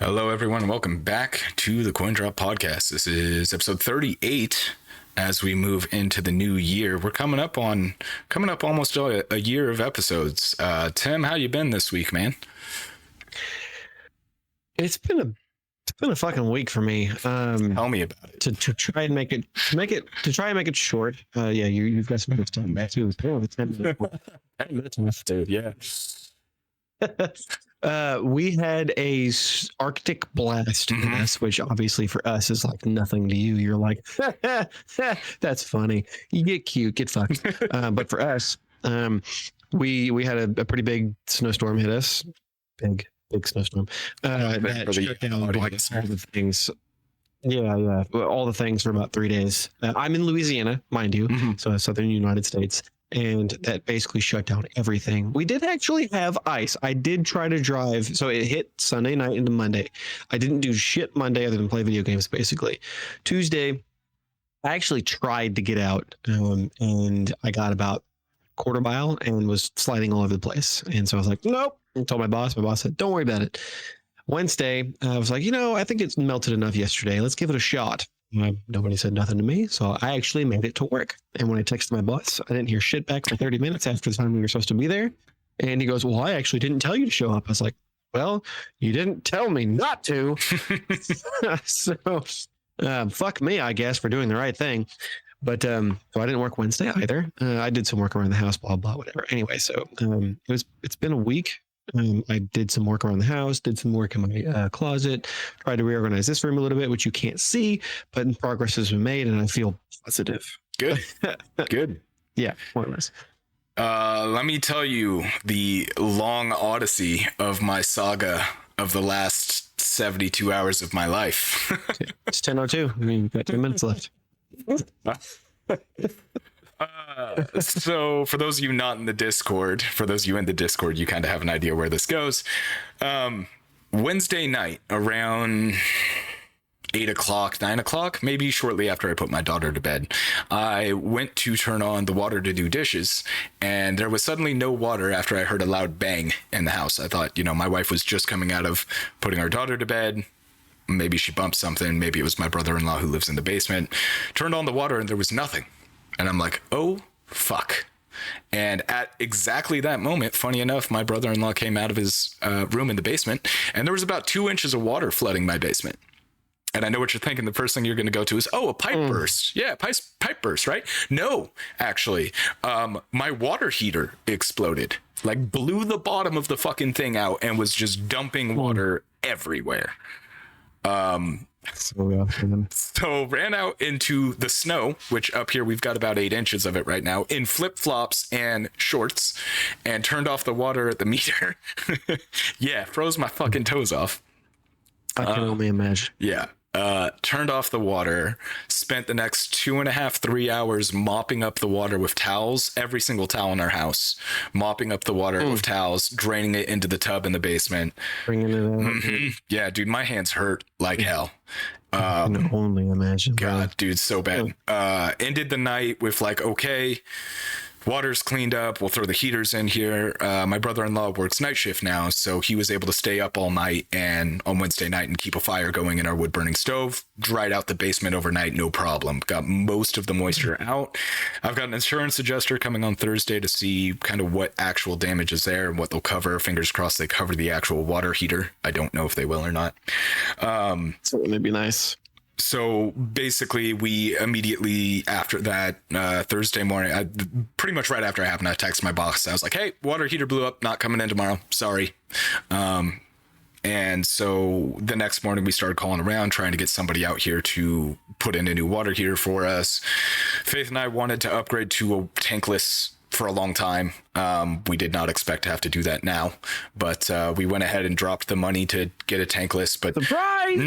Hello, everyone. Welcome back to the Coin Drop Podcast. This is episode 38. As we move into the new year, we're coming up almost a year of episodes. Tim, how you been this week, man? It's been a fucking week for me. Tell me about it. To try and make it short. You've got some good stuff back too. Apparently 10 minutes left, dude. Yeah. We had a Arctic blast in us, which obviously for us is like nothing to you. You're like, that's funny. You get cute, get fucked. But for us, we had a pretty big snowstorm hit us. Big snowstorm. That shut down like all the things. Yeah. All the things for about 3 days. I'm in Louisiana, mind you, so southern United States. And that basically shut down everything. We did actually have ice. I did try to drive. So it hit Sunday night into Monday. I didn't do shit Monday other than play video games, basically. Tuesday, I actually tried to get out. And I got about a quarter mile and was sliding all over the place. And so I was like, nope. I told my boss. My boss said, don't worry about it. Wednesday, I was like, I think it's melted enough yesterday. Let's give it a shot. Nobody said nothing to me, so I actually made it to work. And when I texted my boss, I didn't hear shit back for 30 minutes after the time we were supposed to be there. And he goes, well, I actually didn't tell you to show up. I was like, well, you didn't tell me not to. So fuck me, I guess, for doing the right thing. But so I didn't work Wednesday either. I did some work around the house, blah, blah, whatever. Anyway, so it's been a week. I did some work around the house, did some work in my closet, tried to reorganize this room a little bit, which you can't see, but progress has been made and I feel positive. Good. Good. Yeah, more or less. Let me tell you the long odyssey of my saga of the last 72 hours of my life. It's 10:02. I mean, you've got 10 minutes left. So for those of you not in the Discord, for those of you in the Discord, you kind of have an idea where this goes. Wednesday night around 8 o'clock, 9 o'clock, maybe shortly after I put my daughter to bed, I went to turn on the water to do dishes, and there was suddenly no water after I heard a loud bang in the house. I thought, my wife was just coming out of putting our daughter to bed. Maybe she bumped something. Maybe it was my brother-in-law who lives in the basement. Turned on the water and there was nothing. And I'm like, oh, fuck. And at exactly that moment, funny enough, my brother-in-law came out of his room in the basement, and there was about 2 inches of water flooding my basement. And I know what you're thinking. The first thing you're going to go to is, a pipe burst. Yeah, pipe burst, right? No, actually, my water heater exploded, like blew the bottom of the fucking thing out and was just dumping water everywhere. So ran out into the snow, which up here we've got about 8 inches of it right now, in flip-flops and shorts, and turned off the water at the meter. Yeah, froze my fucking toes off. I can only imagine. Yeah. Turned off the water, spent the next 2.5, 3 hours mopping up the water with towels, every single towel in our house, mopping up the water with towels, draining it into the tub in the basement. Bringing it out. Yeah, dude, my hands hurt like hell. I can only imagine. God, dude, so bad. Ended the night with like, okay, water's cleaned up. We'll throw the heaters in here. My brother-in-law works night shift now, so he was able to stay up all night and on Wednesday night and keep a fire going in our wood burning stove. Dried out the basement overnight, no problem. Got most of the moisture out. I've got an insurance adjuster coming on Thursday to see kind of what actual damage is there and what they'll cover. Fingers crossed they cover the actual water heater. I don't know if they will or not. So it would be nice. So basically, we immediately after that, Thursday morning, pretty much right after it happened, I texted my boss. I was like, hey, water heater blew up, not coming in tomorrow. Sorry. And so the next morning we started calling around, trying to get somebody out here to put in a new water heater for us. Faith and I wanted to upgrade to a tankless for a long time. We did not expect to have to do that now, but we went ahead and dropped the money to get a tankless. But surprise!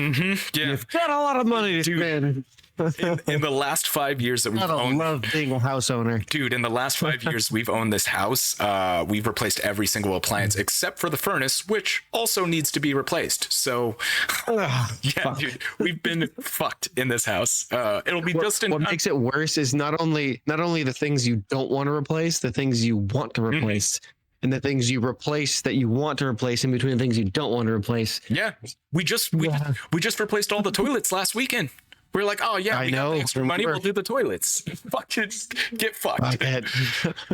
Yeah, you've got a lot of money to spend. in the last 5 years that we've owned, love being a house owner, dude. In the last 5 years we've owned this house, we've replaced every single appliance except for the furnace, which also needs to be replaced. So, yeah, dude, we've been fucked in this house. It'll be just in. What makes it worse is not only the things you don't want to replace, the things you want to replace. and the things you replace that you want to replace in between the things you don't want to replace. Yeah, we just replaced all the toilets last weekend. We're like, oh yeah, we got the extra money, we'll do the toilets. Fucking get fucked.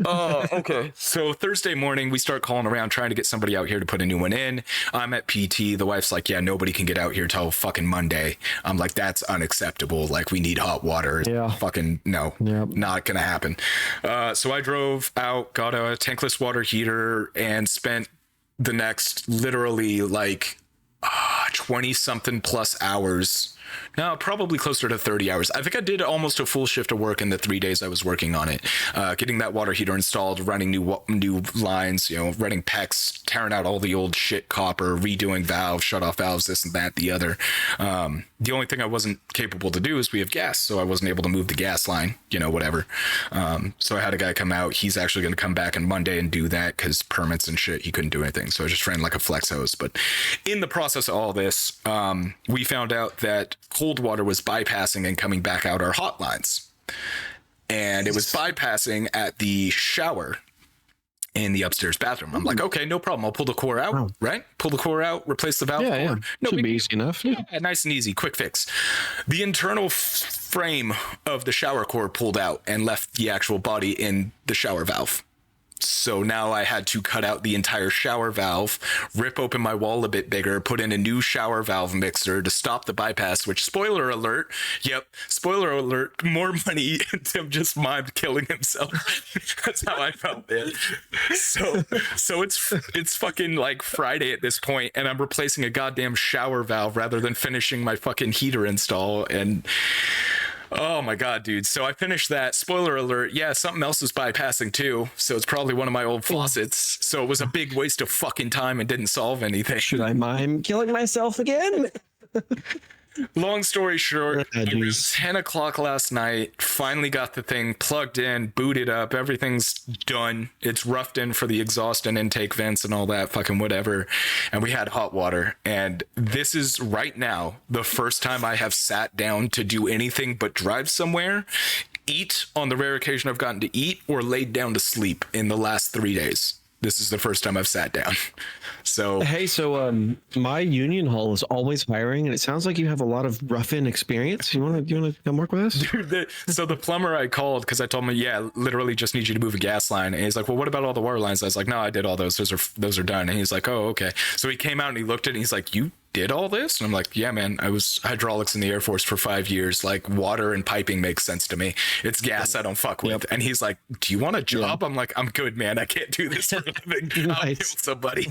Oh, okay. So Thursday morning, we start calling around trying to get somebody out here to put a new one in. I'm at PT. The wife's like, yeah, nobody can get out here till fucking Monday. I'm like, that's unacceptable. Like, we need hot water. Yeah. Fucking no, not gonna happen. So I drove out, got a tankless water heater, and spent the next literally like 20 something plus hours. No, probably closer to 30 hours. I think I did almost a full shift of work in the 3 days I was working on it, getting that water heater installed, running new lines, running PEX, tearing out all the old shit copper, redoing valves, shut off valves, this and that, the other. The only thing I wasn't capable to do is we have gas, so I wasn't able to move the gas line, whatever. So I had a guy come out. He's actually going to come back on Monday and do that because permits and shit, he couldn't do anything. So I just ran like a flex hose. But in the process of all this, we found out that cold water was bypassing and coming back out our hot lines, and it was bypassing at the shower in the upstairs bathroom. I'm like, okay, no problem. I'll pull the core out, right? Pull the core out, replace the valve core. Yeah. No, should be easy enough. Yeah, nice and easy, quick fix. The internal frame of the shower core pulled out and left the actual body in the shower valve. So now I had to cut out the entire shower valve, rip open my wall a bit bigger, put in a new shower valve mixer to stop the bypass, which, spoiler alert, more money Tim just mimed killing himself. That's how I felt, man. So it's fucking like Friday at this point, and I'm replacing a goddamn shower valve rather than finishing my fucking heater install. And oh my God, dude. So I finished that. Spoiler alert. Yeah, something else was bypassing too. So it's probably one of my old faucets. So it was a big waste of fucking time and didn't solve anything. Should I mime killing myself again? Long story short, it was 10 o'clock last night. Finally got the thing plugged in, booted up. Everything's done. It's roughed in for the exhaust and intake vents and all that fucking whatever. And we had hot water. And this is right now the first time I have sat down to do anything but drive somewhere, eat on the rare occasion I've gotten to eat, or laid down to sleep in the last 3 days. This is the first time I've sat down. So my union hall is always hiring, and it sounds like you have a lot of rough-in experience. You want to come work with us? Dude, so the plumber I called, because I told him, yeah, literally just need you to move a gas line. And he's like, well, what about all the water lines? I was like, no, I did all those. Those are done. And he's like, oh, okay. So he came out and he looked at it and he's like, you did all this? And I'm like, yeah, man, I was hydraulics in the Air Force for 5 years. Like, water and piping makes sense to me. It's gas I don't fuck with. And he's like, do you want a job? I'm like, I'm good, man. I can't do this for a living. I'll kill somebody.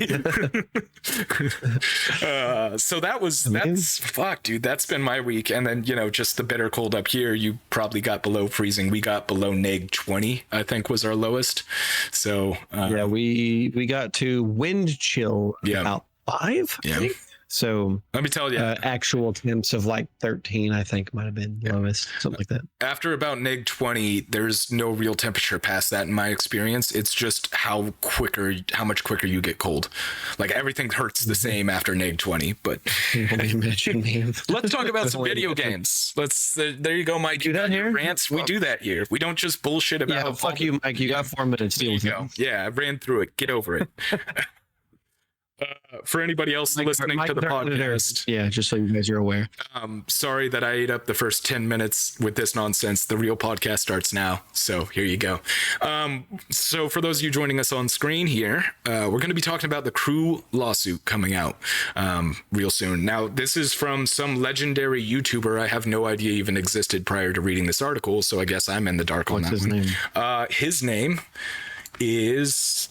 So that's fuck, dude. That's been my week. And then, just the bitter cold up here. You probably got below freezing. We got below -20, I think was our lowest. So we got to wind chill about 5. I think. So let me tell you, actual temps of like 13, I think might have been lowest, something like that. After about -20, there's no real temperature past that in my experience. It's just how much quicker you get cold. Like, everything hurts the same after -20. But let's talk about some video games. There you go, Mike. Do that here? Rants. We do that here. We don't just bullshit about. Yeah, fuck you, Mike. You got 4 minutes. There you go. Yeah, I ran through it. Get over it. For anybody else listening to the podcast, just so you guys are aware, sorry that I ate up the first 10 minutes with this nonsense. The real podcast starts now, so here you go. So for those of you joining us on screen here, we're going to be talking about the Crew lawsuit coming out real soon. Now, this is from some legendary YouTuber I have no idea even existed prior to reading this article, so I guess I'm in the dark on that one. His name is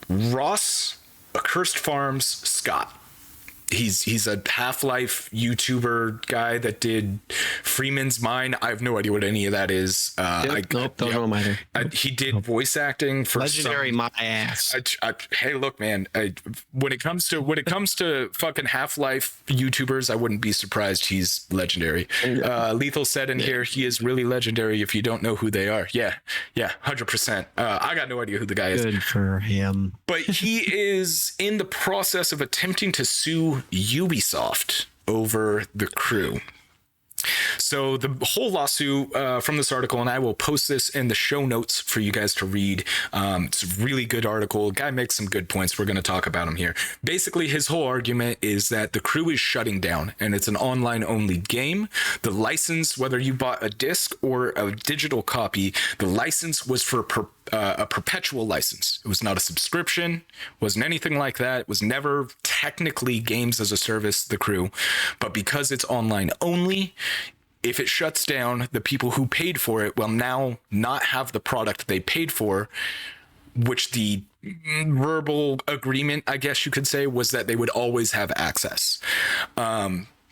Russ Cursed Farms Scott. He's a Half-Life YouTuber guy that did Freeman's Mine. I have no idea what any of that is. Don't know him either. He did voice acting for legendary. My ass. Hey, look, man. When it comes to fucking Half-Life YouTubers, I wouldn't be surprised he's legendary. Lethal said in here he is really legendary if you don't know who they are. Yeah, 100%. I got no idea who the guy is. Good for him. But he is in the process of attempting to sue Ubisoft over the Crew. So the whole lawsuit from this article, and I will post this in the show notes for you guys to read. It's a really good article. Guy makes some good points. We're going to talk about him here. Basically, his whole argument is that the crew is shutting down, and it's an online-only game. The license, whether you bought a disc or a digital copy, the license was for a perpetual license. It was not a subscription, wasn't anything like that. It was never technically games as a service, the crew. But because it's online only, if it shuts down, the people who paid for it will now not have the product they paid for, which the verbal agreement, I guess you could say, was that they would always have access.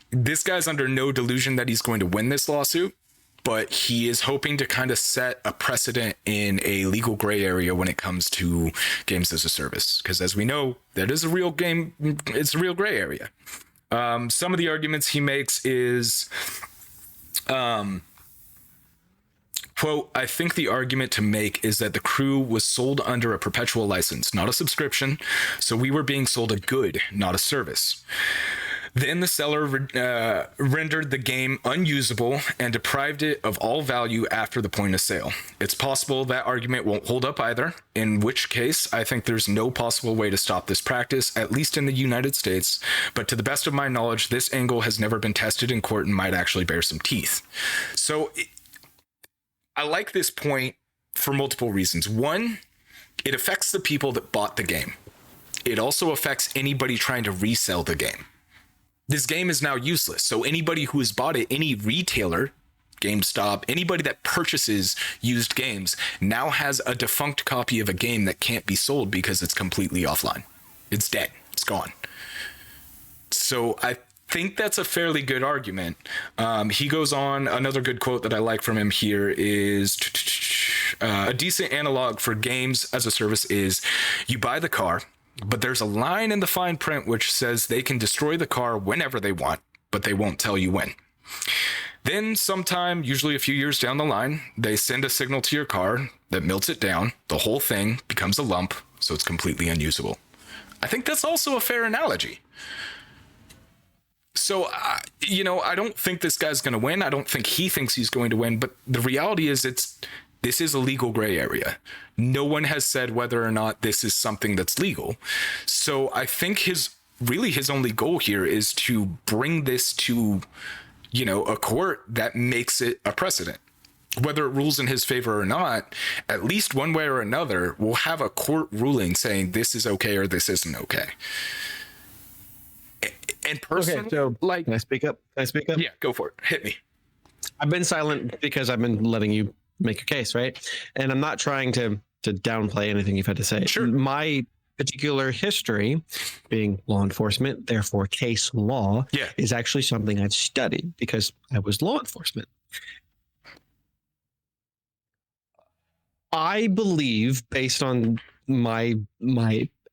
This guy's under no delusion that he's going to win this lawsuit, but he is hoping to kind of set a precedent in a legal gray area when it comes to games as a service. Because as we know, that is a real game. It's a real gray area. Some of the arguments he makes is, quote, I think the argument to make is that the crew was sold under a perpetual license, not a subscription. So we were being sold a good, not a service. Then the seller rendered the game unusable and deprived it of all value after the point of sale. It's possible that argument won't hold up either, in which case I think there's no possible way to stop this practice, at least in the United States. But to the best of my knowledge, this angle has never been tested in court and might actually bear some teeth. So I like this point for multiple reasons. One, it affects the people that bought the game. It also affects anybody trying to resell the game. This game is now useless. So anybody who has bought it, any retailer, GameStop, anybody that purchases used games now has a defunct copy of a game that can't be sold because it's completely offline. It's dead. It's gone. So I think that's a fairly good argument. He goes on, another good quote that I like from him here is, a decent analog for games as a service is, you buy the car, but there's a line in the fine print which says they can destroy the car whenever they want, but they won't tell you when. Then sometime, usually a few years down the line, they send a signal to your car that melts it down. The whole thing becomes a lump, so it's completely unusable. I think that's also a fair analogy. So, I don't think this guy's going to win. I don't think he thinks he's going to win, but the reality is this is a legal gray area. No one has said whether or not this is something that's legal. So I think his only goal here is to bring this to, a court that makes it a precedent. Whether it rules in his favor or not, at least one way or another, we'll have a court ruling saying this is okay or this isn't okay. And personally, okay, so can I speak up? Yeah, go for it. Hit me. I've been silent because I've been letting you make your case, right? And I'm not trying to downplay anything you've had to say. Sure. My particular history, being law enforcement, therefore case law, is actually something I've studied because I was law enforcement. I believe, based on my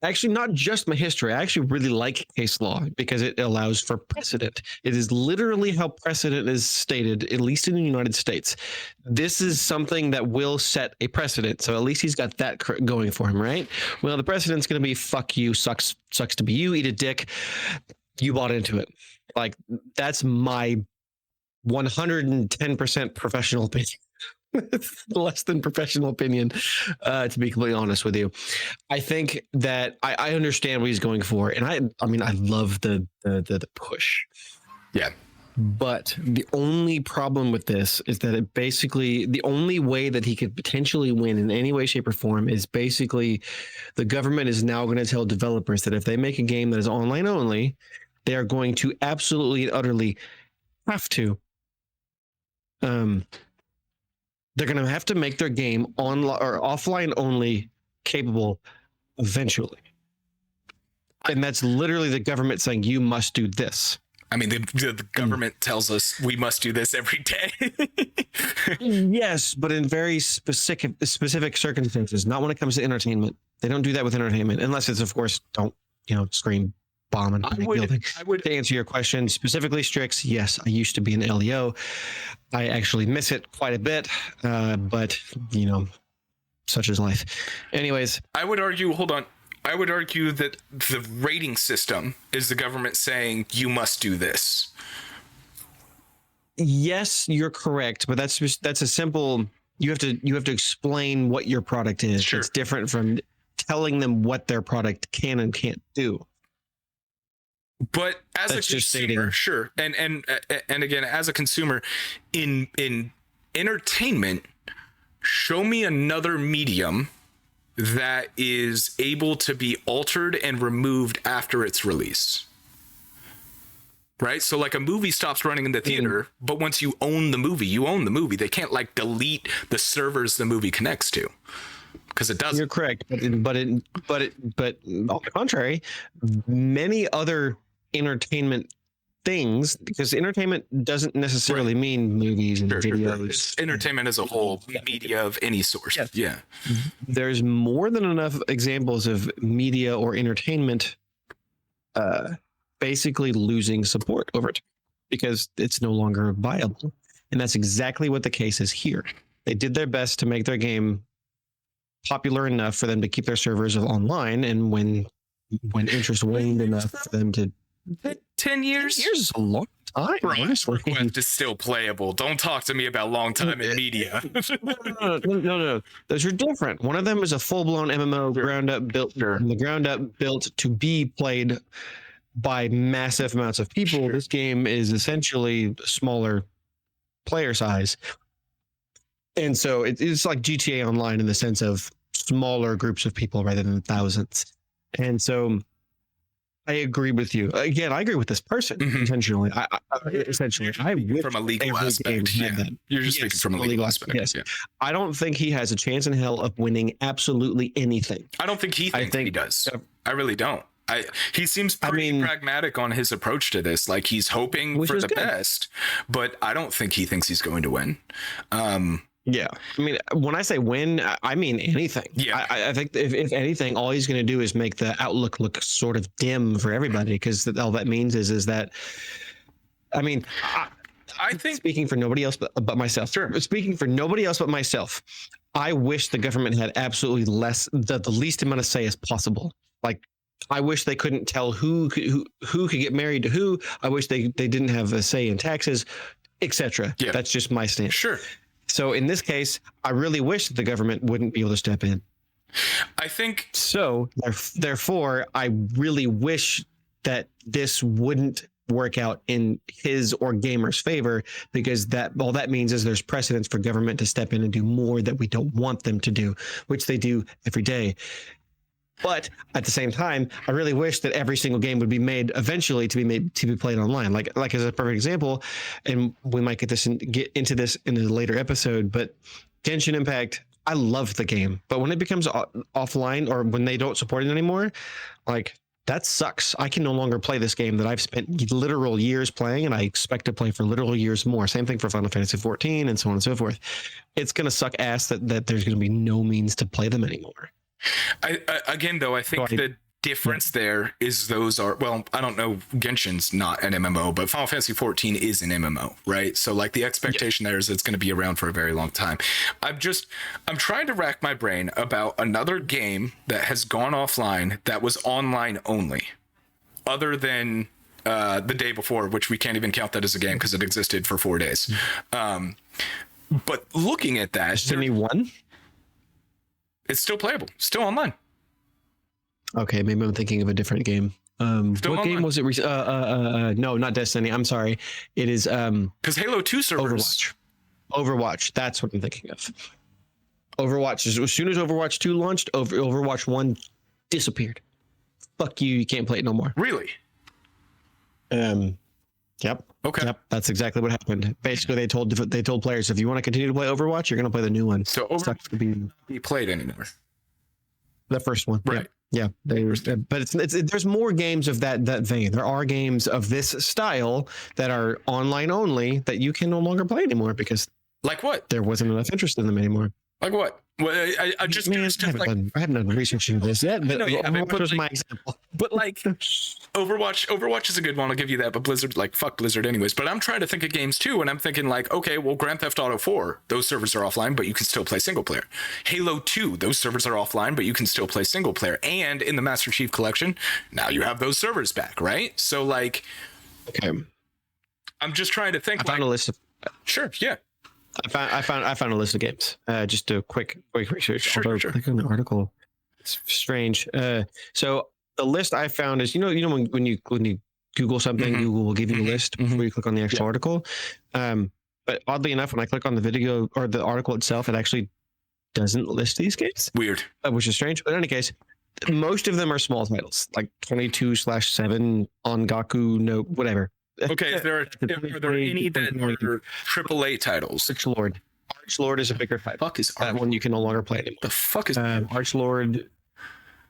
actually not just my history, I actually really like case law because it allows for precedent. It is literally how precedent is stated, at least in the United States. This is something that will set a precedent. So at least he's got that going for him, right? Well, the precedent's going to be fuck you, sucks to be you, eat a dick. You bought into it. Like, that's my 110% professional opinion. Less than professional opinion, to be completely honest with you. I think that I understand what he's going for, and I mean I love the push. Yeah. But the only problem with this is that it basically, the only way that he could potentially win in any way, shape, or form is basically the government is now going to tell developers that if they make a game that is online only, they are going to absolutely and utterly have to they're going to have to make their game online or offline only capable eventually. And that's literally the government saying, you must do this. I mean, the government tells us we must do this every day. Yes, but in very specific circumstances, not when it comes to entertainment. They don't do that with entertainment, unless it's, of course, don't, scream bomb and building. To answer your question, specifically Strix, yes, I used to be an LEO. I actually miss it quite a bit, but, such is life. Anyways. I would argue that the rating system is the government saying you must do this. Yes, you're correct, but that's a simple. You have to explain what your product is. Sure. It's different from telling them what their product can and can't do. But as That's a just consumer, stating. sure, and again, as a consumer, in entertainment, show me another medium that is able to be altered and removed after its release. Right? So like a movie stops running in the theater, but once you own the movie, you own the movie. They can't like delete the servers the movie connects to, because it doesn't. You're correct, but on the contrary, many other entertainment things, because entertainment doesn't necessarily mean movies and videos. It's entertainment as a whole, media of any source. Yes. Yeah. There's more than enough examples of media or entertainment basically losing support over it because it's no longer viable. And that's exactly what the case is here. They did their best to make their game popular enough for them to keep their servers online, and when interest waned enough for them to 10 years? 10 years is a long time. Bro, honestly. Request is still playable. Don't talk to me about long time in media. No. Those are different. One of them is a full-blown MMO ground up built from the ground up, built to be played by massive amounts of people. This game is essentially smaller player size. And so it's like GTA Online in the sense of smaller groups of people rather than thousands. And so I agree with you. Again, I agree with this person intentionally. Essentially, I wish from a legal aspect. had that. You're just speaking from a legal aspect. Yes. Yeah. I don't think he has a chance in hell of winning absolutely anything. I don't think he thinks he does. I really don't. He seems pretty pragmatic on his approach to this. Like he's hoping for the best, but I don't think he thinks he's going to win. Yeah. I mean, when I say win, I mean anything. Yeah. I think if anything, all he's going to do is make the outlook look sort of dim for everybody, because all that means is that, I mean, I think, speaking for nobody else but myself, speaking for nobody else but myself, I wish the government had absolutely the least amount of say as possible. Like, I wish they couldn't tell who could get married to who. I wish they didn't have a say in taxes, etc. Yeah. That's just my stance. Sure. So in this case, I really wish that the government wouldn't be able to step in. I think so. Therefore, I really wish that this wouldn't work out in his or gamers' favor, because all that means is there's precedence for government to step in and do more that we don't want them to do, which they do every day. But at the same time, I really wish that every single game would be made eventually to be played online. Like as a perfect example, and we might get into this in a later episode, but Genshin Impact, I love the game, but when it becomes offline or when they don't support it anymore, like that sucks. I can no longer play this game that I've spent literal years playing, and I expect to play for literal years more. Same thing for Final Fantasy 14 and so on and so forth. It's going to suck ass that there's going to be no means to play them anymore. I think the difference there is I don't know, Genshin's not an MMO, but Final Fantasy 14 is an MMO, right? So like the expectation there is it's going to be around for a very long time. I'm trying to rack my brain about another game that has gone offline that was online only, other than the day before, which we can't even count that as a game because it existed for 4 days. But looking at that, Destiny 1? It's still playable, still online. Okay, maybe I'm thinking of a different game. What online. Game was it? No, not Destiny. I'm sorry. It is because Halo 2 servers. Overwatch. That's what I'm thinking of. Overwatch. As soon as Overwatch 2 launched, Overwatch 1 disappeared. Fuck you. You can't play it no more. Really? Yep. Okay. Yep. That's exactly what happened. Basically, they told players, if you want to continue to play Overwatch, you're going to play the new one. So Overwatch to be played anymore. The first one, right? Yeah. But there's more games of that vein. There are games of this style that are online only that you can no longer play anymore because, like what? There wasn't enough interest in them anymore. Like what? Well, I haven't done research into this yet, but Overwatch was my example. But like Overwatch is a good one. I'll give you that. But Blizzard, fuck Blizzard anyways. But I'm trying to think of games too, and I'm thinking okay, well, Grand Theft Auto 4, those servers are offline, but you can still play single player. Halo 2, those servers are offline, but you can still play single player. And in the Master Chief Collection, now you have those servers back, right? So okay. I'm just trying to think. I found a list of Sure. Yeah. I found a list of games. Just a quick research. Sure, Although sure. I click on the article, it's strange. So the list I found is when you Google something, Mhm. Google will give you a list Mhm. before you click on the actual article. But oddly enough, when I click on the video or the article itself, it actually doesn't list these games, Weird. which is strange. But in any case, most of them are small titles, like 22/7 on Gaku, no whatever. Okay. Are there any that are AAA titles? Archlord. Archlord is a bigger title. Fuck is That one you can no longer play anymore. The fuck is Archlord?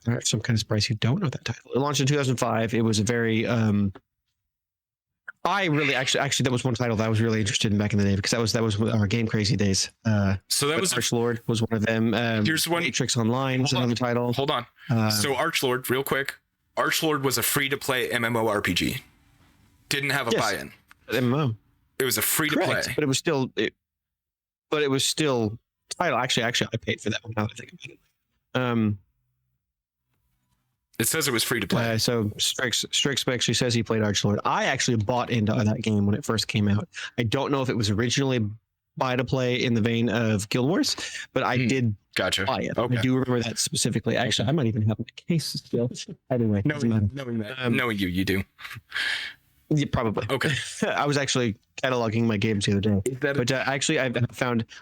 I'm kind of surprised you don't know that title. It launched in 2005. It was a very I really actually that was one title that I was really interested in back in the day because that was our Game Crazy days. So that was Archlord was one of them. Here's one. Matrix Online was another title. Hold on. So Archlord, real quick. Archlord was a free-to-play MMORPG. Didn't have a buy-in. MMO. It was a free-to-play. But it was still title. Actually, I paid for that one. Now that I think about it. It says it was free to play. So Strix actually says he played Archlord. I actually bought into that game when it first came out. I don't know if it was originally buy to play in the vein of Guild Wars, but I did buy it. Okay. I do remember that specifically. Actually, I might even have a case still. Anyway, knowing you do. Yeah, probably. Okay. I was actually cataloging my games the other day, but actually, I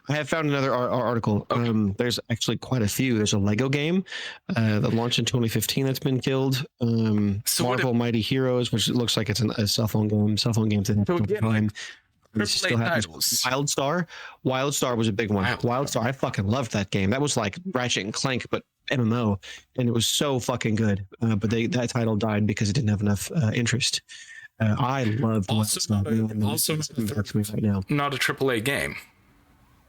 have found another article. Okay. There's actually quite a few. There's a Lego game that launched in 2015 that's been killed. Marvel Mighty Heroes, which looks like it's a cell phone game. Cell phone games. AAA titles. WildStar was a big one. WildStar, I fucking loved that game. That was like Ratchet and Clank, but MMO, and it was so fucking good. But that title died because it didn't have enough interest. I love also right now. Not a AAA game.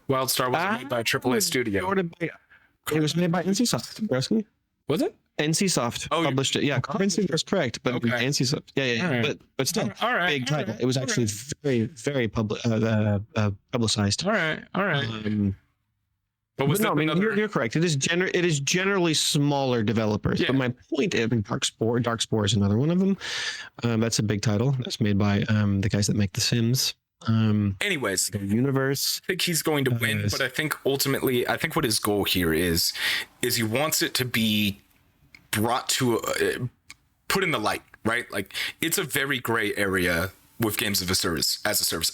WildStar was made by a AAA studio. It was made by NCSoft. Broski. Was it? NCSoft published it. Yeah, Carpenter was correct, but NCSoft. Yeah. Right. But still, big title. It was actually very, very publicized. All right. But you're correct. It is generally smaller developers. Yeah. But my point is, Dark Spore is another one of them. That's a big title. That's made by the guys that make The Sims. Anyways, the universe. I think he's going to win, but I think ultimately, what his goal here is he wants it to be brought to put in the light, right? Like, it's a very gray area with games as a service.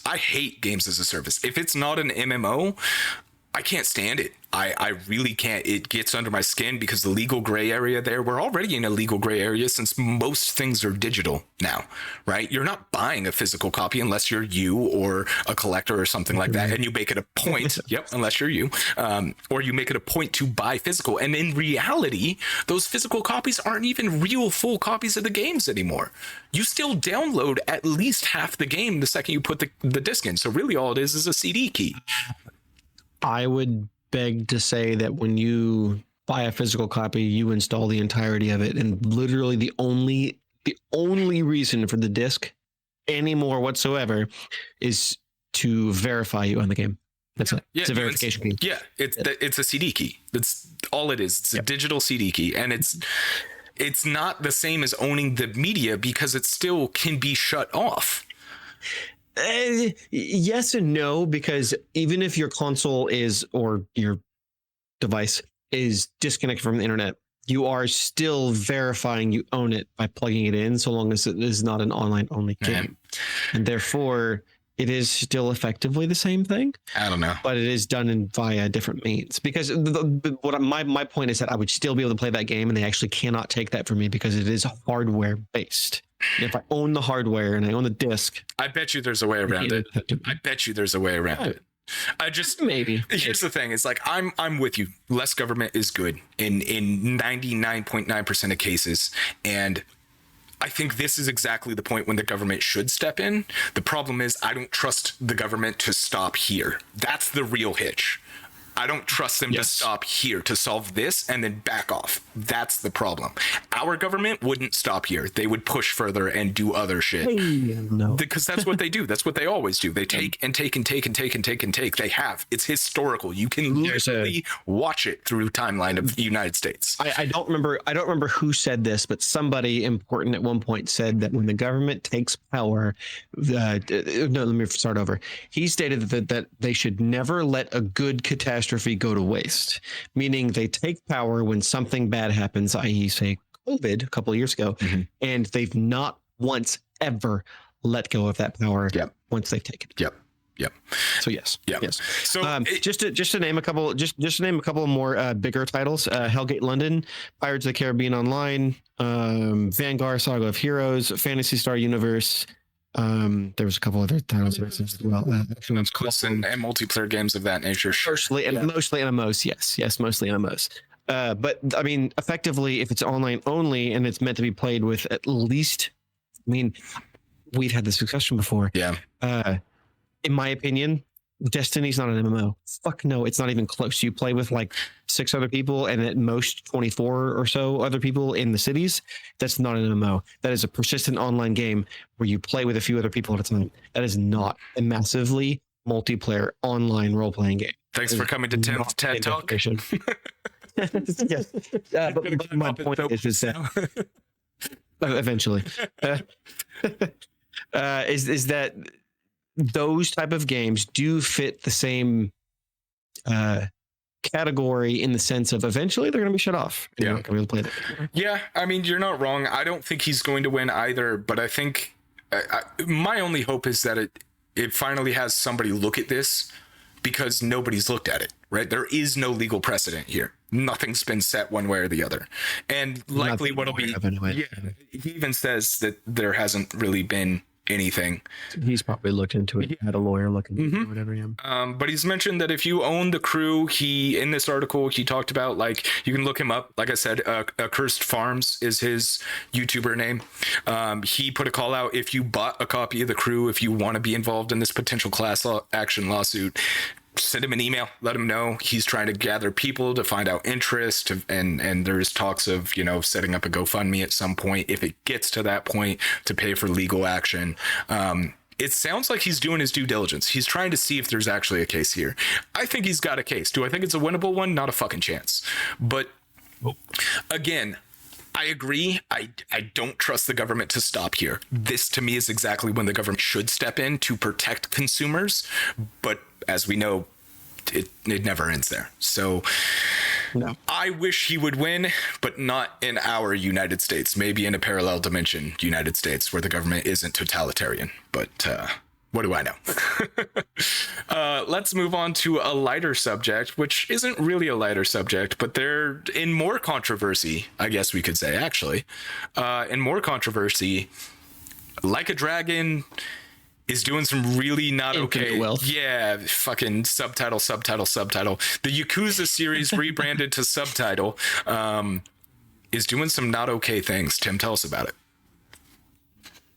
I hate games as a service. If it's not an MMO, I can't stand it. I really can't. It gets under my skin because the legal gray area there, we're already in a legal gray area since most things are digital now, right? You're not buying a physical copy unless you're you or a collector or something like that. And you make it a point. Unless you're you. Or you make it a point to buy physical. And in reality, those physical copies aren't even real full copies of the games anymore. You still download at least half the game the second you put the disc in. So really all it is a CD key. I would beg to say that when you buy a physical copy, you install the entirety of it, and literally the only reason for the disc anymore whatsoever is to verify you on the game. That's it. It's a verification key. Yeah, it's a CD key. That's all it is. It's a digital CD key, and it's not the same as owning the media because it still can be shut off. Yes and no, because even if your console or your device is disconnected from the internet, you are still verifying you own it by plugging it in, so long as it is not an online only game. And therefore it is still effectively the same thing. I don't know, but it is done via different means. Because my point is that I would still be able to play that game, and they actually cannot take that from me because it is hardware based. If I own the hardware and I own the disc, I bet you there's a way around it. I just maybe. Here's the thing: it's like I'm with you. Less government is good in 99.9% of cases, and I think this is exactly the point when the government should step in. The problem is I don't trust the government to stop here. That's the real hitch. I don't trust them to stop here to solve this and then back off. That's the problem. Our government wouldn't stop here. They would push further and do other shit. No. Because that's what they do. That's what they always do. They take and take and take and take and take and take. They have. It's historical. You can literally watch it through the timeline of the United States. I don't remember who said this, but somebody important at one point said that when the government takes power, let me start over. He stated that they should never let a good catastrophe go to waste, meaning they take power when something bad happens, i.e. say COVID a couple of years ago, and they've not once ever let go of that power once they've taken it. Yep. So yes. So just to name a couple, just to name a couple more bigger titles: Hellgate London, Pirates of the Caribbean Online, Vanguard Saga of Heroes, Phantasy Star Universe. There was a couple other titles as well. And multiplayer games of that nature. Mostly MMOs. Yes, mostly MMOs. But I mean, effectively, if it's online only and it's meant to be played with at least, I mean, we've had this discussion before. Yeah. In my opinion, Destiny's not an MMO. Fuck no, it's not even close. You play with like 6 other people and at most 24 or so other people in the cities. That's not an MMO. That is a persistent online game where you play with a few other people at a time. That is not a massively multiplayer online role-playing game. Thanks for coming to 10th TED Talk. Yes. But my point is that eventually is that those type of games do fit the same category in the sense of eventually they're going to be shut off. And you're not going to be able to play them. Yeah, I mean, you're not wrong. I don't think he's going to win either, but I think my only hope is that it finally has somebody look at this, because nobody's looked at it, right? There is no legal precedent here. Nothing's been set one way or the other. And likely what'll be, he even says that there hasn't really been anything. He's probably looked into it. He had a lawyer looking into whatever. But he's mentioned that if you own the crew, in this article, he talked about, like, you can look him up. Like I said, Accursed Farms is his YouTuber name. He put a call out: if you bought a copy of the crew, if you want to be involved in this potential class action lawsuit, send him an email, let him know. He's trying to gather people to find out interest, and there's talks of, setting up a GoFundMe at some point, if it gets to that point, to pay for legal action. It sounds like he's doing his due diligence. He's trying to see if there's actually a case here. I think he's got a case. Do I think it's a winnable one? Not a fucking chance. But again, I agree. I don't trust the government to stop here. This, to me, is exactly when the government should step in to protect consumers. But as we know, it never ends there. So no. I wish he would win, but not in our United States. Maybe in a parallel dimension United States where the government isn't totalitarian. But what do I know? Let's move on to a lighter subject, which isn't really a lighter subject, but they're in more controversy, I guess we could say, actually. In more controversy, Like a Dragon is doing some really not okay. Yeah, fucking subtitle. The Yakuza series rebranded to Subtitle is doing some not okay things. Tim, tell us about it.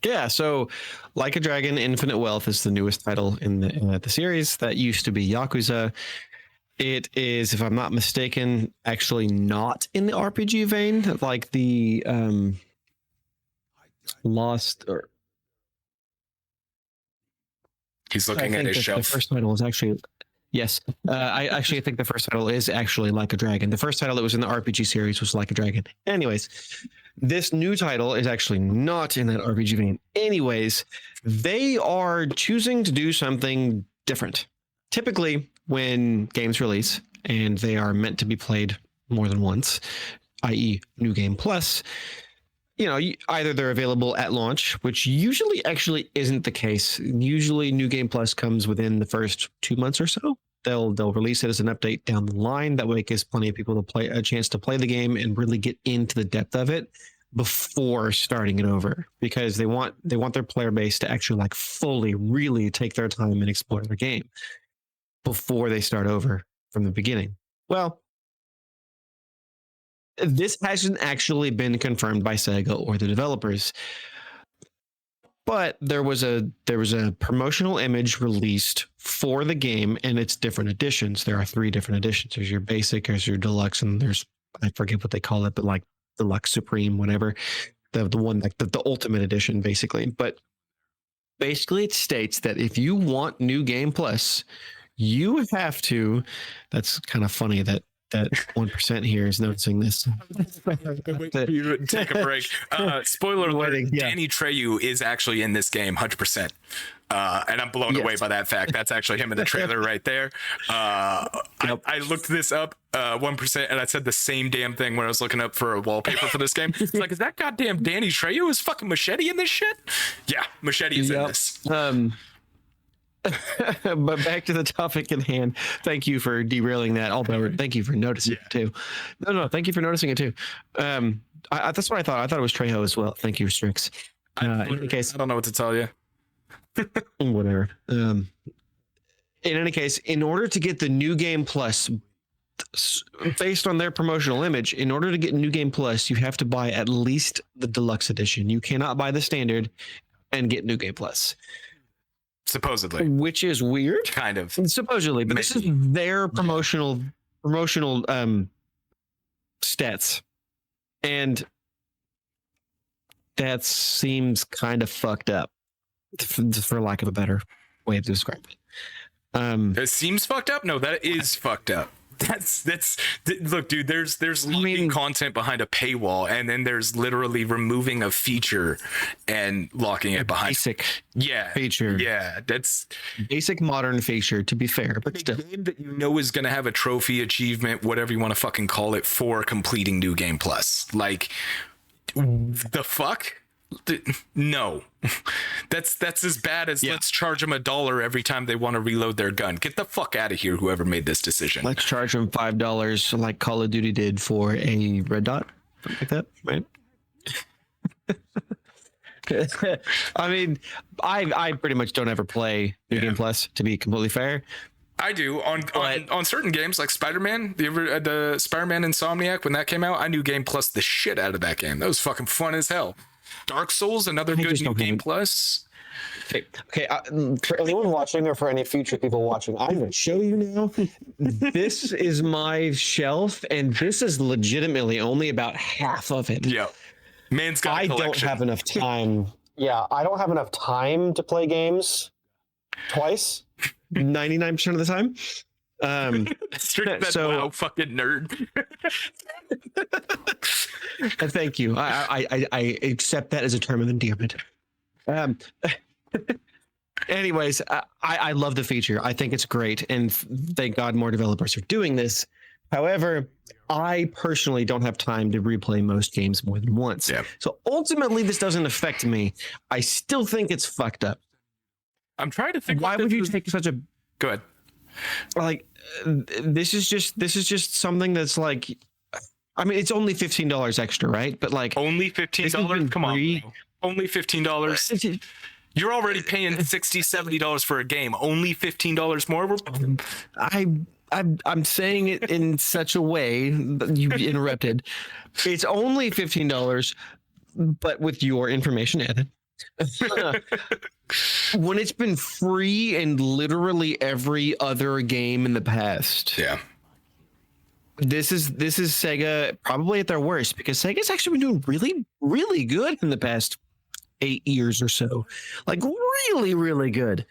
Yeah, so Like a Dragon Infinite Wealth is the newest title in the series that used to be Yakuza. It is, if I'm not mistaken, actually not in the RPG vein, like the Lost or... He's looking at his shelf. The first title is actually... Yes, I think the first title is actually Like a Dragon. The first title that was in the RPG series was Like a Dragon. Anyways, this new title is actually not in that RPG vein. Anyways, they are choosing to do something different. Typically, when games release and they are meant to be played more than once, i.e. New Game Plus, either they're available at launch, which usually actually isn't the case. Usually New Game Plus comes within the first 2 months or so. They'll release it as an update down the line. That way it gives plenty of people to play a chance to play the game and really get into the depth of it before starting it over, because they want their player base to actually like fully really take their time and explore their game before they start over from the beginning. Well, this hasn't actually been confirmed by Sega or the developers. But there was a promotional image released for the game, and it's different editions. There are 3 different editions. There's your basic, there's your deluxe, and there's, I forget what they call it, but like deluxe supreme, whatever. The one like the ultimate edition, basically. But basically, it states that if you want New Game Plus, you have to. That's kind of funny that 1% here is noticing this. Wait for you to take a break. Spoiler alert, Yeah. Danny Trejo is actually in this game 100%. And I'm blown away by that fact. That's actually him in the trailer right there. I looked this up, 1%, and I said the same damn thing when I was looking up for a wallpaper for this game. It's like, is that goddamn Danny Trejo? Is fucking Machete in this shit? Yeah, Machete is in this. But back to the topic at hand. Thank you for derailing that. Although, thank you for noticing it too. No, thank you for noticing it too. That's what I thought. I thought it was Trejo as well. Thank you, Strix. In any case, I don't know what to tell you. Whatever. In any case, in order to get the New Game Plus, based on their promotional image, in order to get New Game Plus, you have to buy at least the deluxe edition. You cannot buy the standard and get New Game Plus. Supposedly, which is weird, kind of. Supposedly, but this is their promotional stats, and that seems kind of fucked up, for lack of a better way to describe it. It seems fucked up. No, that is fucked up. That's look, dude, there's locking content behind a paywall, and then there's literally removing a feature and locking it behind basic feature. Yeah, that's basic modern feature, to be fair, but still, game that you know is going to have a trophy, achievement, whatever you want to fucking call it, for completing New Game Plus. Like, the fuck? No. That's as bad as let's charge them $1 every time they want to reload their gun. Get the fuck out of here, whoever made this decision. Let's charge them $5 like Call of Duty did for a red dot, something like that, right? I mean, I pretty much don't ever play New Game Plus, to be completely fair. I do on certain games like Spider-Man, the Spider-Man Insomniac, when that came out. I knew Game Plus the shit out of that game. That was fucking fun as hell. Dark Souls, another good New Game Plus. Okay. For anyone watching, or for any future people watching, I'm going to show you now. This is my shelf, and this is legitimately only about half of it. Yeah, man's got a collection. I don't have enough time. Yeah, I don't have enough time to play games twice. 99% of the time. Wow, fucking nerd. Thank you. I accept that as a term of endearment. Anyways, I love the feature. I think it's great, and thank God more developers are doing this. However, I personally don't have time to replay most games more than once. Yeah. So ultimately, this doesn't affect me. I still think it's fucked up. I'm trying to think. Why would you take such a? Go ahead. Like, this is just something that's like, I mean, it's only $15 extra, right? But like, only $15. Come on, only $15. You're already paying $60-$70 for a game. Only $15 more. I'm saying it in such a way that you interrupted. It's only $15, but with your information added. When it's been free in literally every other game in the past. Yeah. This is Sega probably at their worst, because Sega's actually been doing really, really good in the past 8 years or so. Like really, really good.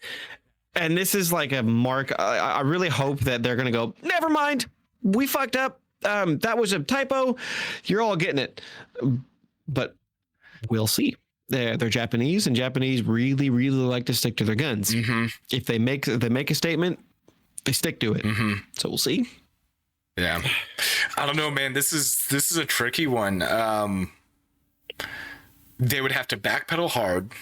And this is like a mark. I really hope that they're going to go, never mind, we fucked up. That was a typo. You're all getting it. But we'll see. They're Japanese, and Japanese really, really like to stick to their guns. Mm-hmm. If they make a statement, they stick to it. Mm-hmm. So we'll see. Yeah, I don't know, man. This is a tricky one. They would have to backpedal hard.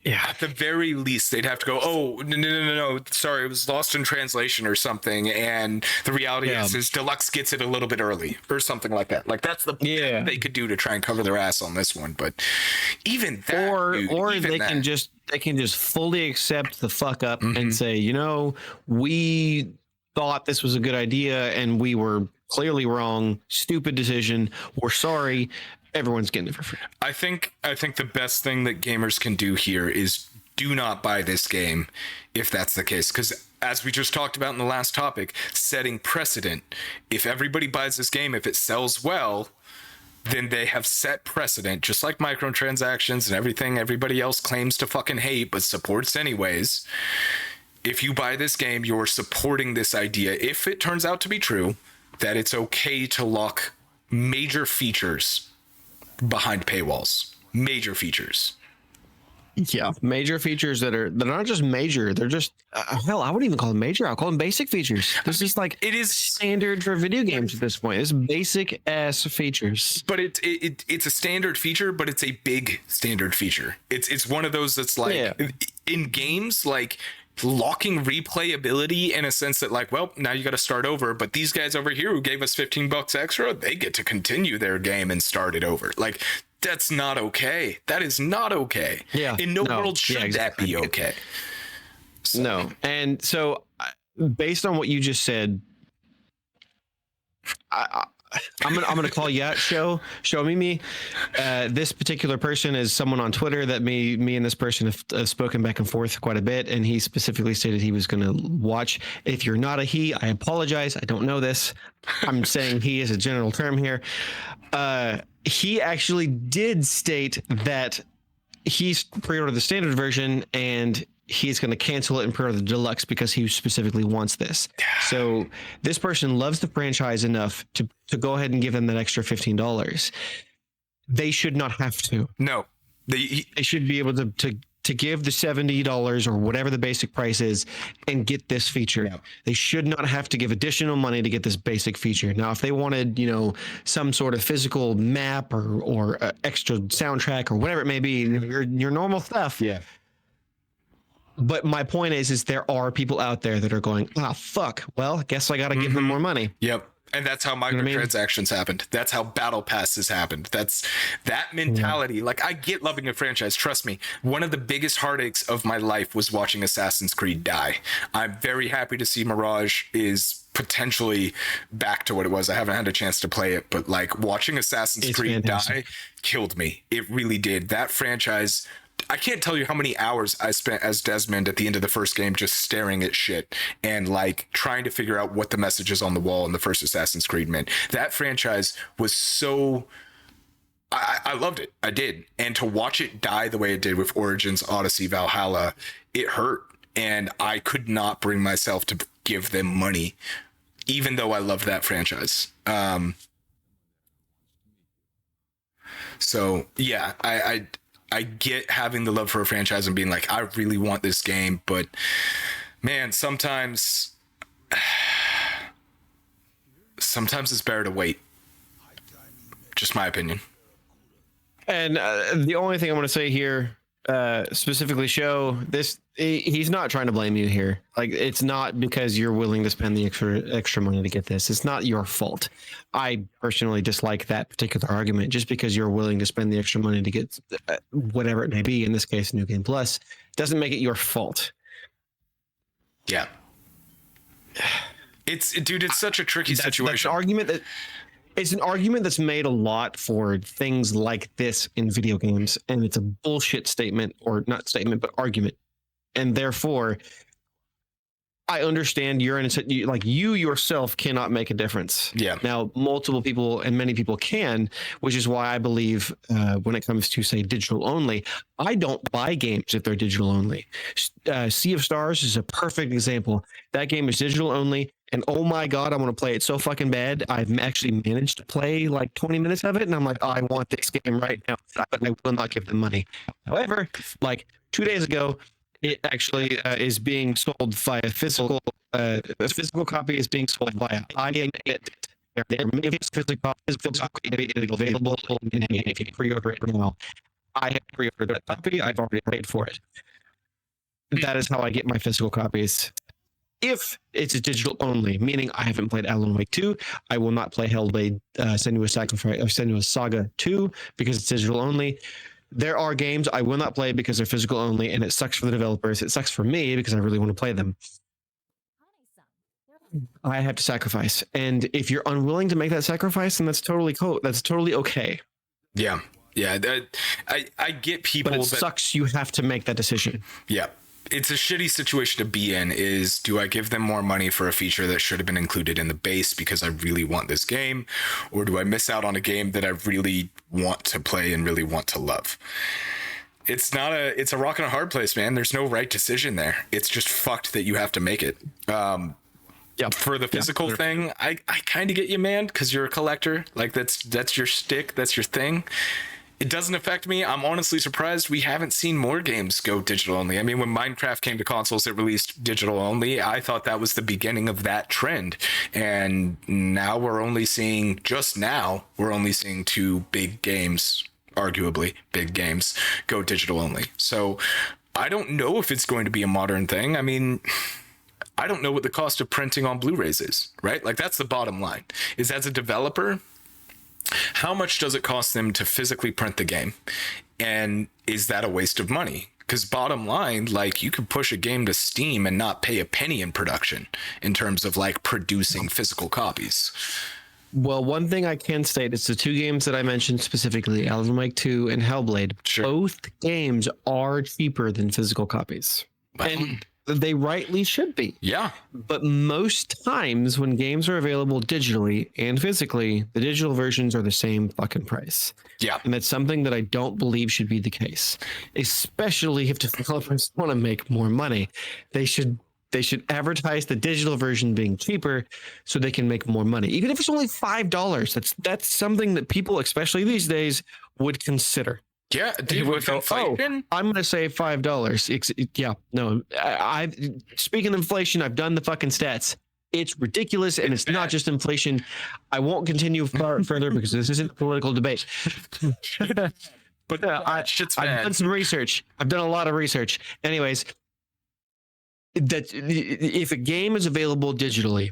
Yeah, at the very least, they'd have to go, oh, no, sorry, it was lost in translation or something. And the reality is Deluxe gets it a little bit early or something like that. Like, that's the they could do to try and cover their ass on this one. But even that, or they can just fully accept the fuck up and say, we thought this was a good idea and we were clearly wrong. Stupid decision. We're sorry. everyone's getting it for free. I think the best thing that gamers can do here is do not buy this game if that's the case, because as we just talked about in the last topic, setting precedent. If everybody buys this game, if it sells well, then they have set precedent, just like microtransactions and everything everybody else claims to fucking hate but supports anyways. If you buy this game, you're supporting this idea, if it turns out to be true, that it's okay to lock major features behind paywalls. Major features. Yeah, major features they're not just major. They're just hell. I wouldn't even call them major. I'll call them basic features. This is like it is standard for video games at this point. It's basic ass features. But it's a standard feature, but it's a big standard feature. It's one of those that's like in games like locking replayability in a sense that like, well, now you got to start over, but these guys over here who gave us $15 extra, they get to continue their game and start it over. Like, that's not okay. That is not okay. Yeah. In no world should that be okay. So. No. And so based on what you just said, I'm gonna call you out. Show me. This particular person is someone on Twitter that me and this person have spoken back and forth quite a bit, and he specifically stated he was gonna watch. If you're not a he, I apologize. I don't know this. I'm saying he is a general term here. He actually did state that he's pre-ordered the standard version and he's going to cancel it and pre-order the deluxe because he specifically wants this. So this person loves the franchise enough to go ahead and give them that extra $15. They should not have to. No, they should be able to give the $70 or whatever the basic price is and get this feature. Yeah. They should not have to give additional money to get this basic feature. Now, if they wanted, some sort of physical map or extra soundtrack or whatever it may be, your normal stuff. Yeah. But my point is there are people out there that are going, fuck. Well, I guess I got to give them more money. Yep. And that's how microtransactions happened. That's how battle passes happened. That's that mentality. Yeah. Like, I get loving a franchise. Trust me. One of the biggest heartaches of my life was watching Assassin's Creed die. I'm very happy to see Mirage is potentially back to what it was. I haven't had a chance to play it, but like watching Assassin's Creed die killed me. It really did. That franchise, I can't tell you how many hours I spent as Desmond at the end of the first game just staring at shit and like trying to figure out what the messages on the wall in the first Assassin's Creed meant. That franchise was so... I loved it. I did. And to watch it die the way it did with Origins, Odyssey, Valhalla, it hurt. And I could not bring myself to give them money, even though I loved that franchise. So, yeah, I get having the love for a franchise and being like, I really want this game, but man, sometimes it's better to wait. Just my opinion. And the only thing I want to say here, specifically show this, he's not trying to blame you here. Like, it's not because you're willing to spend the extra money to get this. It's not your fault. I personally dislike that particular argument. Just because you're willing to spend the extra money to get whatever it may be, in this case, New Game Plus, doesn't make it your fault. Yeah. It's such a tricky situation. That's an argument that... It's an argument that's made a lot for things like this in video games, and it's a bullshit statement, or not statement, but argument. And therefore, I understand you're in a, like, you yourself cannot make a difference. Yeah. Now, multiple people and many people can, which is why I believe when it comes to, say, digital only, I don't buy games if they're digital only. Sea of Stars is a perfect example. That game is digital only. And oh my God, I want to play it so fucking bad. I've actually managed to play like 20 minutes of it. And I'm like, I want this game right now, but I will not give them money. However, like 2 days ago, it actually is being sold via physical. A physical copy is being sold via iGet. There may be physical copy available if you pre-order it now. I have pre-ordered that copy. I've already paid for it. That is how I get my physical copies. If it's a digital only, meaning I haven't played Alan Wake 2, I will not play Hellblade Senua's Sacrifice or Senua's Saga 2 because it's digital only. There are games I will not play because they're physical only, and it sucks for the developers. It sucks for me because I really want to play them. I have to sacrifice. And if you're unwilling to make that sacrifice, then that's totally cool. That's totally okay. Yeah. Yeah. I get people But it that sucks you have to make that decision. yeah. It's a shitty situation to be in is do I give them more money for a feature that should have been included in the base because I really want this game, or do I miss out on a game that I really want to play and really want to love? It's a rock and a hard place, man. There's no right decision there. It's just fucked that you have to make it. Yeah. For the physical thing, I kind of get you, man, because you're a collector. Like that's your stick, that's your thing. It doesn't affect me. I'm honestly surprised we haven't seen more games go digital only. I mean, when Minecraft came to consoles, it released digital only. I thought that was the beginning of that trend. And now we're only seeing two big games, arguably big games, go digital only. So I don't know if it's going to be a modern thing. I mean, I don't know what the cost of printing on Blu-rays is, right? Like that's the bottom line. Is as a developer, how much does it cost them to physically print the game? And is that a waste of money? Because bottom line, like you could push a game to Steam and not pay a penny in production in terms of like producing physical copies. Well, one thing I can state is the two games that I mentioned specifically, Alan Wake 2 and Hellblade, Sure. Both games are cheaper than physical copies. And they rightly should be. Yeah. But most times when games are available digitally and physically, the digital versions are the same fucking price. Yeah. And that's something that I don't believe should be the case, especially if developers want to make more money. They should advertise the digital version being cheaper so they can make more money. Even if it's only $5, that's something that people, especially these days, would consider. Yeah, dude, with inflation, I'm going to save $5. Yeah, no. I speaking of inflation, I've done the fucking stats. It's ridiculous, and it's not just inflation. I won't continue further because this isn't a political debate. But I've done some research. I've done a lot of research. Anyways, that if a game is available digitally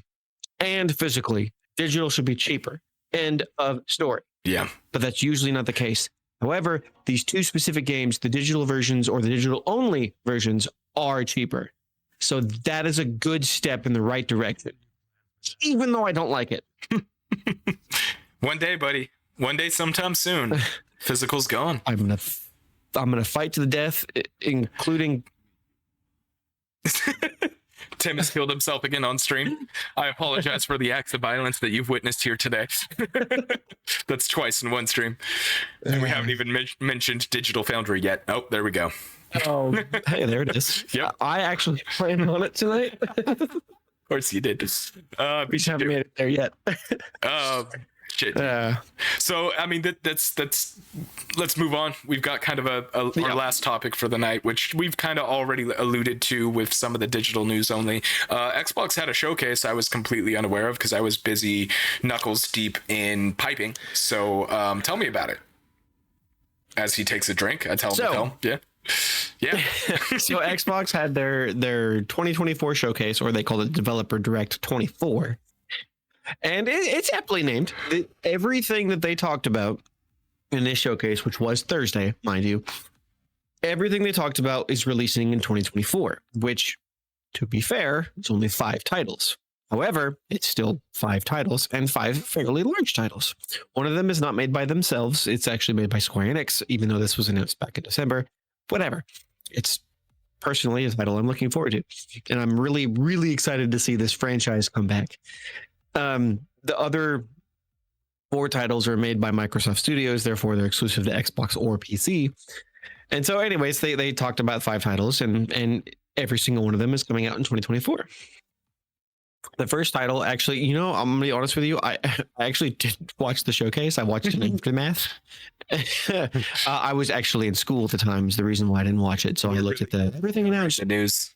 and physically, digital should be cheaper. End of story. Yeah, but that's usually not the case. However, these two specific games, the digital versions or the digital only versions, are cheaper. So that is a good step in the right direction, even though I don't like it. One day, buddy. One day, sometime soon. Physical's gone. I'm gonna fight to the death, including. Tim has killed himself again on stream. I apologize for the acts of violence that you've witnessed here today. That's twice in one stream. And we haven't even mentioned Digital Foundry yet. Oh, there we go. Oh, hey, there it is. Yep. I actually planned on it tonight. Of course you did. We just haven't made it there yet. Shit. So, I mean, that's let's move on. We've got kind of our last topic for the night, which we've kind of already alluded to with some of the digital news only. Xbox had a showcase I was completely unaware of because I was busy knuckles deep in piping. So tell me about it. As he takes a drink, I tell him to tell. Yeah. So Xbox had their 2024 showcase, or they called it Developer Direct 24. And it's aptly named. Everything that they talked about in this showcase, which was Thursday, mind you, everything they talked about is releasing in 2024, which, to be fair, it's only 5 titles. However, it's still 5 titles and 5 fairly large titles. One of them is not made by themselves. It's actually made by Square Enix, even though this was announced back in December. Whatever. It's personally a title I'm looking forward to. And I'm really, really excited to see this franchise come back. The other 4 titles are made by Microsoft Studios, therefore they're exclusive to Xbox or PC. And so anyways, they talked about 5 titles and every single one of them is coming out in 2024. The first title, actually, I'm going to be honest with you. I actually didn't watch the showcase. I watched it aftermath. I was actually in school at the time is the reason why I didn't watch it. So I looked at everything announced. The news.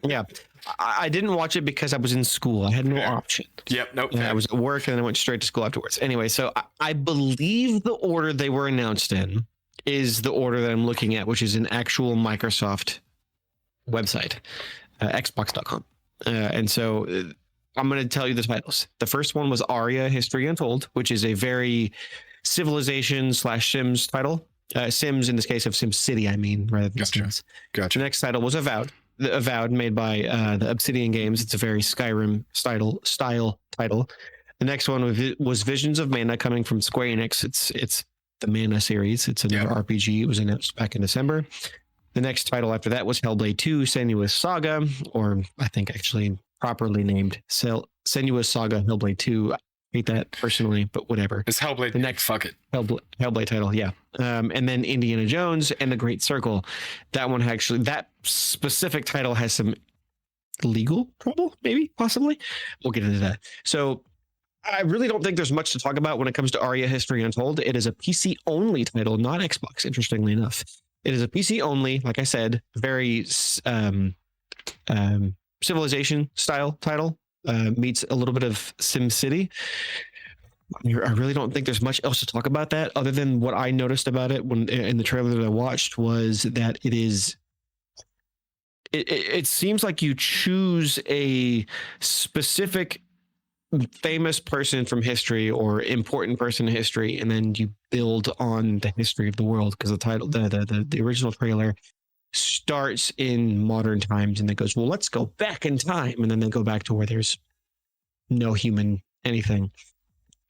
Yeah. I didn't watch it because I was in school. I had no option. Yep. Nope. I was at work and then I went straight to school afterwards. Anyway, so I believe the order they were announced in is the order that I'm looking at, which is an actual Microsoft website, xbox.com. And so I'm going to tell you the titles. The first one was Aria History Untold, which is a very civilization/Sims title. Sims in this case of Sim City, I mean, rather than Sims. Gotcha. The next title was Avowed. The Avowed, made by the Obsidian Games. It's a very Skyrim style title. The next one was Visions of Mana, coming from Square Enix. It's the Mana series. It's another RPG. It was announced back in December. The next title after that was Hellblade 2: Senua's Saga, or I think actually properly named Senua's Saga Hellblade 2. I hate that personally, but whatever. It's Hellblade. The next fuck it. Hellblade title, yeah. And then Indiana Jones and the Great Circle. That one actually, that specific title has some legal trouble, maybe, possibly. We'll get into that. So I really don't think there's much to talk about when it comes to Aria History Untold. It is a PC only title, not Xbox, interestingly enough. It is a PC only, like I said, very Civilization style title. Meets a little bit of SimCity. I really don't think there's much else to talk about that, other than what I noticed about it when in the trailer that I watched was that it is. It seems like you choose a specific famous person from history or important person in history, and then you build on the history of the world, because the title, the original trailer starts in modern times and then goes, well, let's go back in time, and then they go back to where there's no human anything.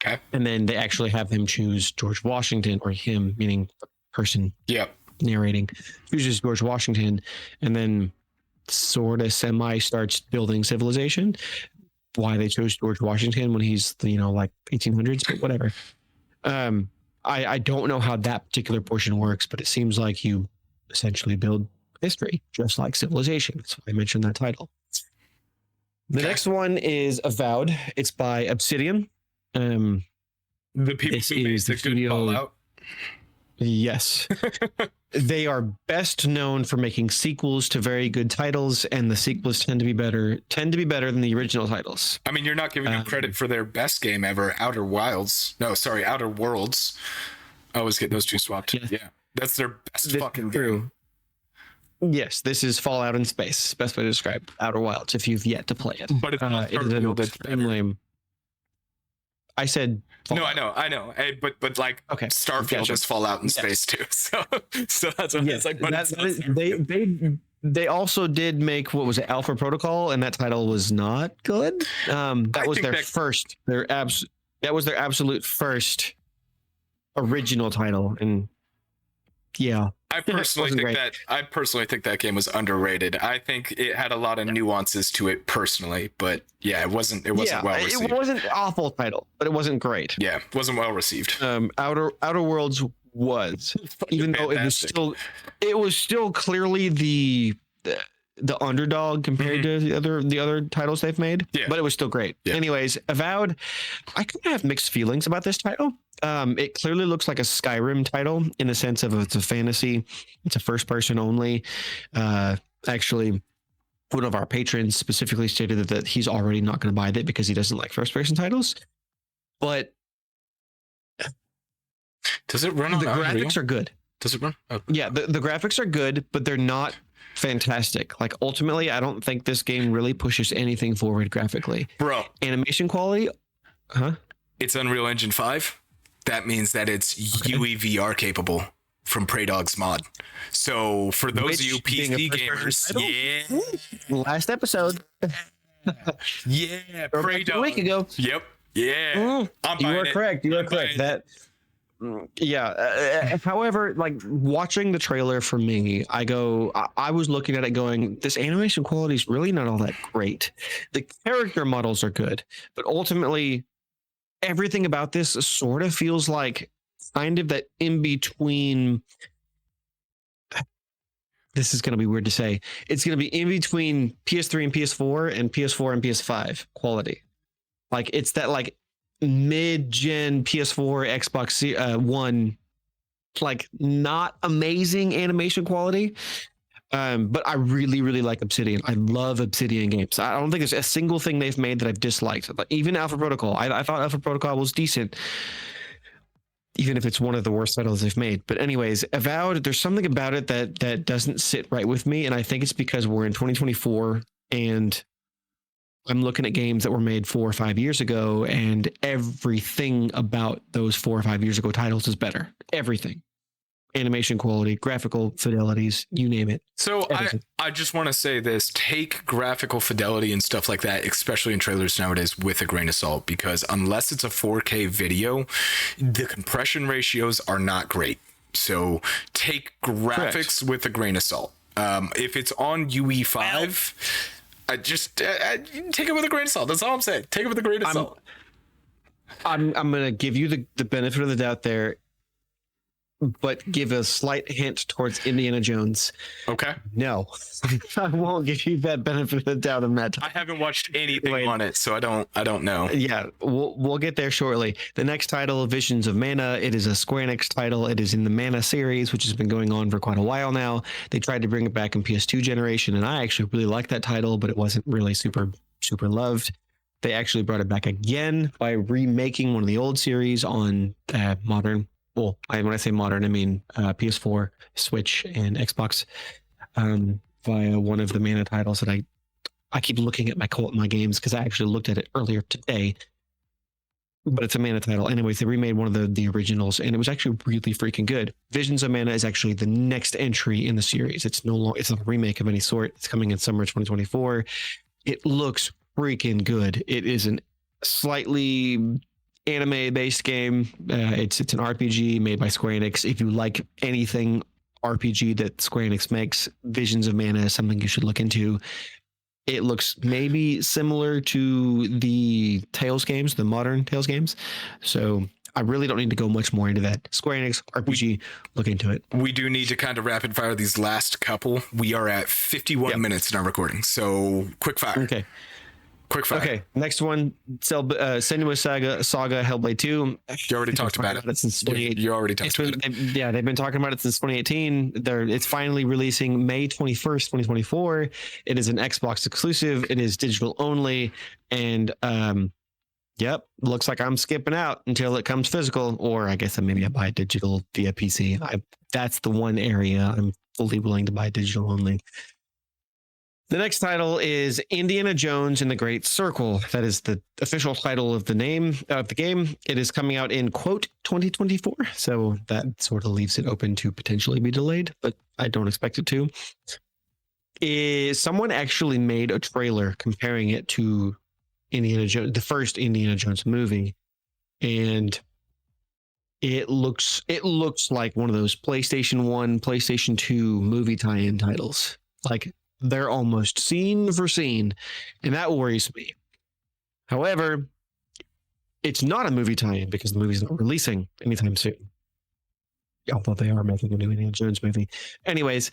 Okay. And then they actually have him choose George Washington, or him meaning the person narrating chooses George Washington, and then sort of semi starts building civilization. Why they chose George Washington when he's, like 1800s, but whatever. I don't know how that particular portion works, but it seems like you essentially build history, just like Civilization. That's why I mentioned that title. The next one is Avowed. It's by Obsidian. The people who made the good Fallout. Yes. They are best known for making sequels to very good titles, and the sequels tend to be better than the original titles. I mean, you're not giving them credit for their best game ever, Outer Worlds. I always get those two swapped. Yes. Yeah. That's their best fucking game. Yes, this is Fallout in space. Best way to describe Outer Wilds if you've yet to play it. But it's not extremely. I said Fallout. No, I know. But like, okay, Starfield is Fallout in space too. So that's what it's like. But they also did make, what was it, Alpha Protocol, and that title was not good. That was their absolute first original title, and yeah. I personally think that game was underrated. I think it had a lot of nuances to it personally, but yeah, it wasn't well received. It wasn't an awful title, but it wasn't great. Yeah, it wasn't well received. Outer Worlds was, even though it was still clearly the underdog compared to the other titles they've made. Yeah. But it was still great. Yeah. Anyways, Avowed, I kind of have mixed feelings about this title. It clearly looks like a Skyrim title in the sense of it's a fantasy. It's a first person only. Actually, one of our patrons specifically stated that he's already not going to buy that because he doesn't like first person titles. But does it run on the Unreal? Graphics are good. Does it run? Oh. Yeah, the graphics are good, but they're not fantastic. Like, ultimately, I don't think this game really pushes anything forward graphically. Bro. Animation quality? Huh? It's Unreal Engine 5. That means that it's UE VR capable from Prey Dog's mod. So for those of you PC gamers, last episode. Yeah, Prey Dog. A week ago. Yep. Yeah. You are correct. That. Yeah. However, like, watching the trailer for me, I was looking at it going, this animation quality is really not all that great. The character models are good, but ultimately everything about this sort of feels like kind of that in between. This is going to be weird to say. It's going to be in between PS3 and PS4 and PS4 and PS5 quality. Like, it's that like mid-gen PS4, Xbox One, like, not amazing animation quality. But I really, really like Obsidian. I love Obsidian games. I don't think there's a single thing they've made that I've disliked. Even Alpha Protocol. I thought Alpha Protocol was decent, even if it's one of the worst titles they've made. But anyways, Avowed, there's something about it that doesn't sit right with me. And I think it's because we're in 2024 and I'm looking at games that were made 4 or 5 years ago, and everything about those 4 or 5 years ago titles is better. Everything. animation quality, graphical fidelities, you name it. So Everything. I just want to say this, take graphical fidelity and stuff like that, especially in trailers nowadays, with a grain of salt, because unless it's a 4K video, the compression ratios are not great. So take graphics with a grain of salt. If it's on UE5, I just take it with a grain of salt. That's all I'm saying. Take it with a grain of salt. I'm going to give you the benefit of the doubt there, but give a slight hint towards Indiana Jones. Okay. No, I won't give you that benefit of the doubt on that. I haven't watched anything on it, so I don't know. Yeah, we'll get there shortly. The next title, Visions of Mana. It is a Square Enix title. It is in the Mana series, which has been going on for quite a while now. They tried to bring it back in PS2 generation, and I actually really liked that title, but it wasn't really super loved. They actually brought it back again by remaking one of the old series on modern. Well, when I say modern, I mean PS4, Switch, and Xbox via one of the Mana titles that I keep looking at my games because I actually looked at it earlier today. But it's a Mana title. Anyways, they remade one of the originals, and it was actually really freaking good. Visions of Mana is actually the next entry in the series. It's not a remake of any sort. It's coming in summer 2024. It looks freaking good. It is an slightly anime-based game. It's an RPG made by Square Enix. If you like anything RPG that Square Enix makes, Visions of Mana is something you should look into. It looks maybe similar to the Tales games, the modern Tales games. So I really don't need to go much more into that. Square Enix RPG, look into it. We do need to kind of rapid fire these last couple. We are at 51 minutes in our recording, so quick fire. Okay. Quick fire. Okay, next one, Senua's Saga Hellblade 2. You already talked about it. Since 2018. You already talked about it. Yeah, they've been talking about it since 2018. It's finally releasing May 21st, 2024. It is an Xbox exclusive. It is digital only. And yep, looks like I'm skipping out until it comes physical, or I guess maybe I buy digital via PC. That's the one area I'm fully willing to buy digital only. The next title is Indiana Jones and the Great Circle. That is the official title of the name of the game. It is coming out in, quote, 2024. So that sort of leaves it open to potentially be delayed, but I don't expect it to. Someone actually made a trailer comparing it to Indiana Jones, the first Indiana Jones movie. And it looks like one of those PlayStation 1, PlayStation 2 movie tie-in titles. Like, they're almost scene for scene, and that worries me. However, it's not a movie tie-in because the movie's not releasing anytime soon. Although they are making a new Indiana Jones movie. Anyways,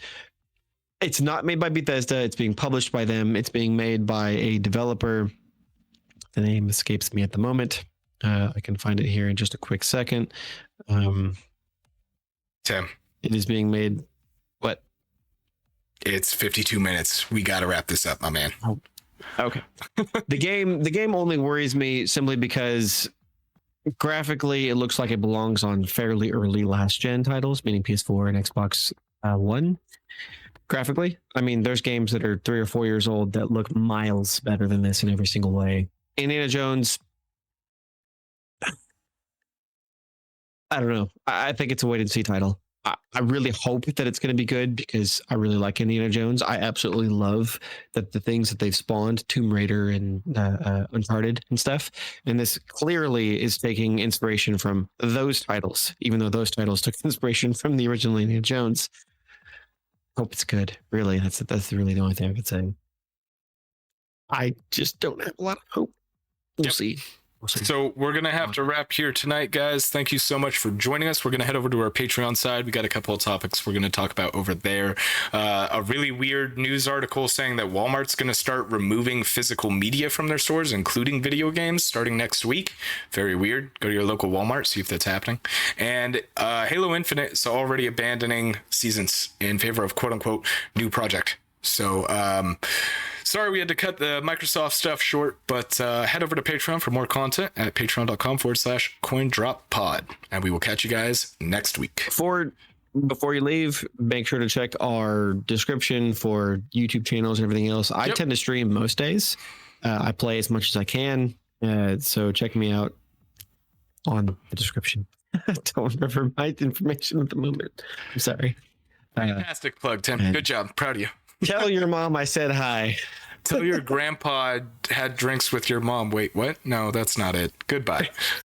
it's not made by Bethesda. It's being published by them. It's being made by a developer. The name escapes me at the moment. I can find it here in just a quick second. Tim. It is being made... What? It's 52 minutes. We got to wrap this up, my man. Oh, okay. The game only worries me simply because graphically it looks like it belongs on fairly early last gen titles, meaning PS4 and Xbox One. Graphically, I mean, there's games that are 3 or 4 years old that look miles better than this in every single way. Indiana Jones, I don't know. I think it's a wait and see title. I really hope that it's going to be good because I really like Indiana Jones. I absolutely love the things that they've spawned, Tomb Raider and Uncharted and stuff. And this clearly is taking inspiration from those titles, even though those titles took inspiration from the original Indiana Jones. Hope it's good. Really, that's really the only thing I could say. I just don't have a lot of hope. We'll see. So we're going to have to wrap here tonight, guys. Thank you so much for joining us. We're going to head over to our Patreon side. We got a couple of topics we're going to talk about over there. A really weird news article saying that Walmart's going to start removing physical media from their stores, including video games, starting next week. Very weird. Go to your local Walmart, see if that's happening. And Halo Infinite is already abandoning seasons in favor of quote-unquote new project. So, sorry we had to cut the Microsoft stuff short, but head over to Patreon for more content at patreon.com/coindroppod. And we will catch you guys next week. Before you leave, make sure to check our description for YouTube channels and everything else. I tend to stream most days. I play as much as I can. So check me out on the description. Don't remember my information at the moment. I'm sorry. Fantastic plug, Tim. Good job. Proud of you. Tell your mom I said hi. Tell your grandpa had drinks with your mom. Wait, what? No, that's not it. Goodbye.